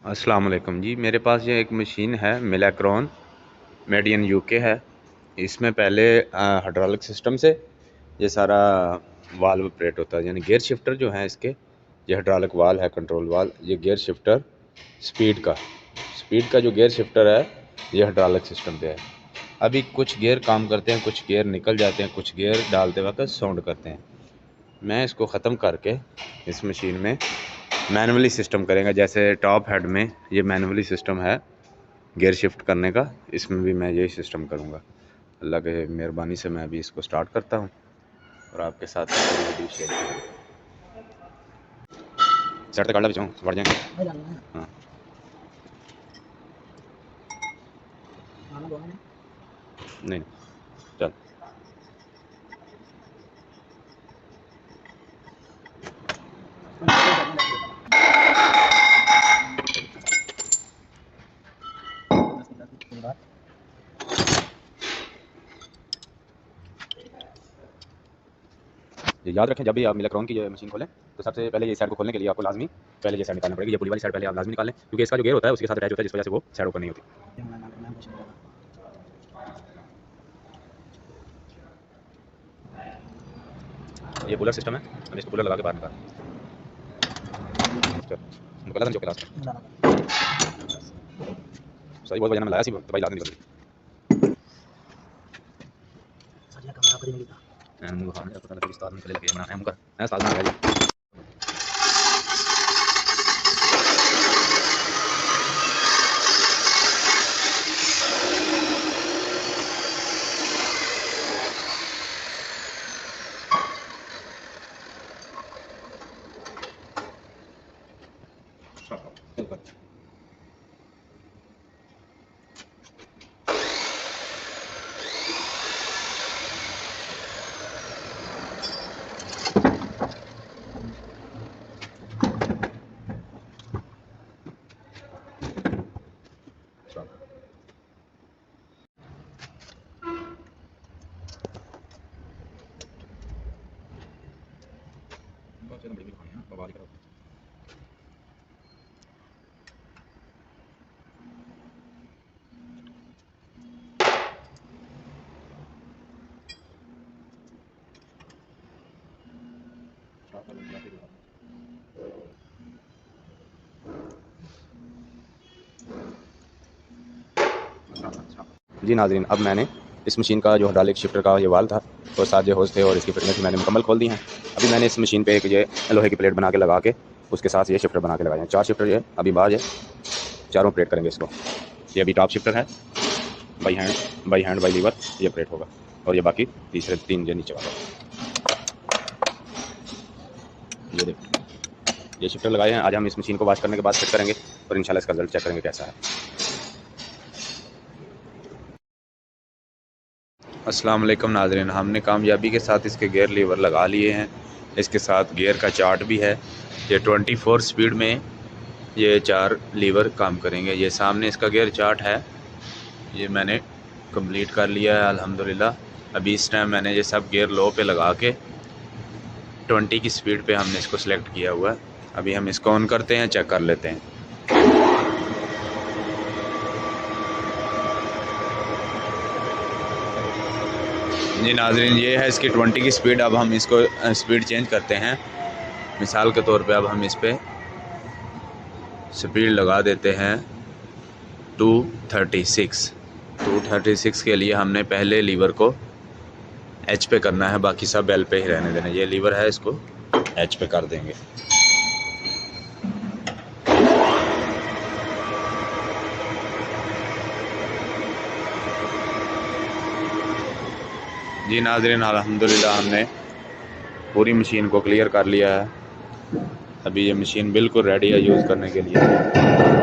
अस्सलाम वालेकुम जी। मेरे पास ये एक मशीन है मिलाक्रॉन, मेड इन यूके है। इसमें पहले हाइड्रोलिक सिस्टम से ये सारा वाल्व ऑपरेट होता है, यानी गियर शिफ्टर जो है इसके, ये हाइड्रोलिक वाल्व है, कंट्रोल वाल्व। ये गियर शिफ्टर स्पीड का जो गियर शिफ्टर है ये हाइड्रोलिक सिस्टम पे है। अभी कुछ गियर काम करते हैं, कुछ गियर निकल जाते हैं, कुछ गियर डालते वक्त साउंड करते हैं। मैं इसको ख़त्म करके इस मशीन में मैनुअली सिस्टम करेंगे। जैसे टॉप हेड में ये मैनुअली सिस्टम है गियर शिफ्ट करने का, इसमें भी मैं यही सिस्टम करूँगा। अल्लाह के मेहरबानी से मैं अभी इसको स्टार्ट करता हूँ और आपके साथ वीडियो शेयर करूँगा। सेट तक काट ला बढ़ जाएंगे। हाँ नहीं चल। ये याद रखें, जब भी आप मिलाक्रॉन की मशीन खोलें तो सबसे पहले ये साइड को खोलने के लिए आपको लाजमी पहले ये साइड निकालना पड़ेगी। ये पुली वाली साइड पहले आप लाजमी निकालें, क्योंकि इसका जो गियर होता है उसके साथ अटैच होता है, जिस वजह से वो साइड ओपन नहीं होती। ये कूलर सिस्टम है, हम इसको कूलर लगा के बाहर निकाल निकाला था जो क्लास सही बहुत वजह में लाया सी तो भाई लाद निकल मैं मुंह खाने पता लगा उस्ताद निकले लगे बनाना है मुकर है उस्ताद बना गया। जी नाज़रीन, अब मैंने इस मशीन का जो हाइड्रोलिक शिफ्टर का ये वाल्व था और साथ जो होज थे और इसकी फिटनेस मैंने मुकम्मल खोल दी हैं। अभी मैंने इस मशीन पे एक ये लोहे की प्लेट बना के लगा के उसके साथ ये शिफ्टर बना के लगाए हैं। 4 शिफ्टर ये अभी बाज है, चारों ऑपरेट करेंगे इसको। ये अभी टॉप शिफ्टर है, बाई हैंड बाई लीवर ये ऑपरेट होगा, और ये बाकी तीसरे 3 जो नीचे वाला। ये देखो ये शिफ्टर लगाए हैं। आज हम इस मशीन को वॉश करने के बाद फिट करेंगे और इंशाल्लाह इसका रिजल्ट चेक करेंगे कैसा है। अस्सलाम वालेकुम नाज़रीन, हमने कामयाबी के साथ इसके गियर लीवर लगा लिए हैं। इसके साथ गियर का चार्ट भी है। ये 24 स्पीड में ये 4 लीवर काम करेंगे। ये सामने इसका गियर चार्ट है, ये मैंने कंप्लीट कर लिया है अल्हम्दुलिल्लाह। अभी इस टाइम मैंने ये सब गियर लो पे लगा के 20 की स्पीड पे हमने इसको सिलेक्ट किया हुआ है। अभी हम इसको ऑन करते हैं, चेक कर लेते हैं। जी नाज़रीन, ये है इसकी 20 की स्पीड। अब हम इसको स्पीड चेंज करते हैं। मिसाल के तौर पे अब हम इस पर स्पीड लगा देते हैं 236। 236 के लिए हमने पहले लीवर को एच पे करना है, बाकी सब एल पे ही रहने देना। ये लीवर है, इसको एच पे कर देंगे। जी नाज़रीन, अल्हम्दुलिल्लाह हमने पूरी मशीन को क्लियर कर लिया है। अभी ये मशीन बिल्कुल रेडी है यूज़ करने के लिए।